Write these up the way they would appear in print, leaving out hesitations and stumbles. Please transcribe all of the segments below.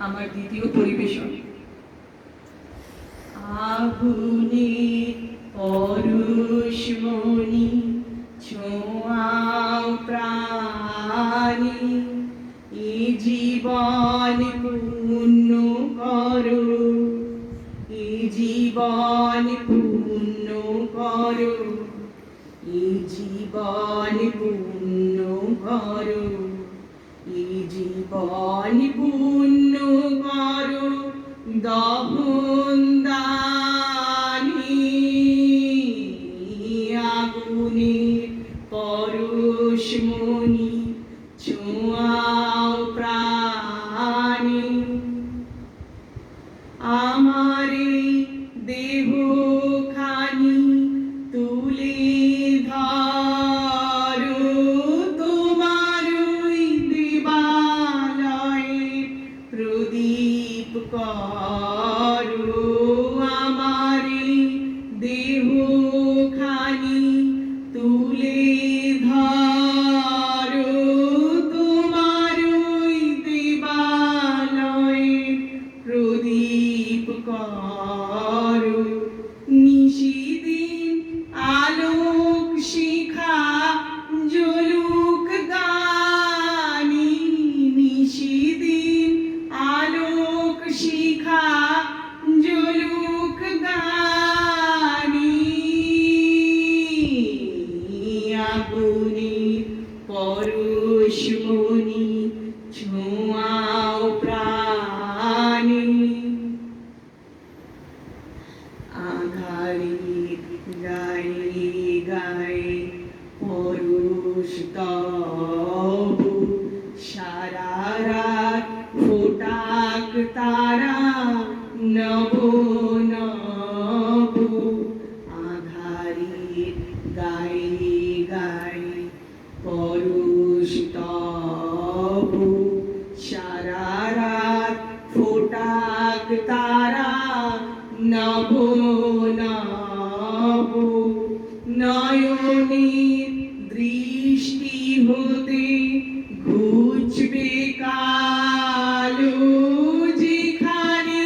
আমার দ্বিতীয় পরিবেশন। আগুনে পরশমণি ছোঁয়াও প্রাণী, এ জীবন পূর্ণ করো, এ জীবন পূর্ণ করো, এ জীবন পূর্ণ করো, এ জীবন পূর্ণ করো। দহন দানি আগুনে পরশমণি ছোঁয়াও প্রাণী, আমারে দেহ খানি তুলে ধরো, তোমার দেবালয়ে প্রদীপ করো। আমারে দেহ খানি তুলে ধরো, তোমার দেবালয়ে প্রদীপ করো। নিশিদিন আলোক শিখা জ্বলুক গানি, নিশিদিন আলোক শিখা জ্বলুক গানি, আগুনে পরশমণি ছোঁয়াও প্রাণী। আঁধারের গায়ে গায়ে পরশ তব, সারা রাত ফোটাক তারা নব নব। আঁধারের গায়ে গায়ে পরশ তব, সারা রাত ফোটাক তারা নব নব। নয়নের দৃষ্টি হতে ঘুচবে কালো, যেখানে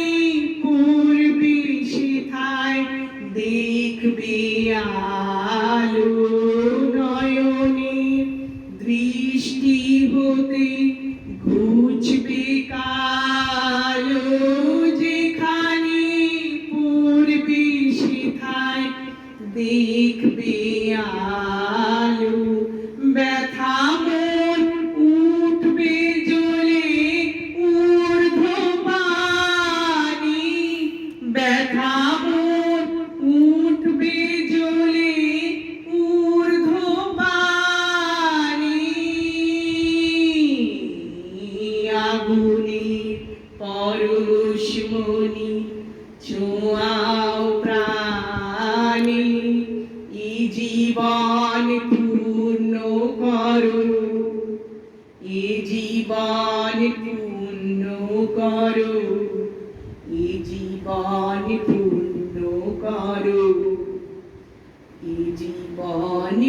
পড়বে সেথায় দেখবে আলো। নয়নের দৃষ্টি হতে ঘুচবে কালো, যেখানে পড়বে সেথায় দেখবে আলো। ব্যথা মন উঠবে জ্বলে ঊর্ধ্বপানি, ব্যথা মন উঠবে জ্বলে ঊর্ধ্বপানি, আগুনে পরশমণি ছোঁয়াও প্রাণী, এ জীবন পূর্ণ করো, এ জীবন পূর্ণ করো, এ জীবন পূর্ণ করো, এ জীবন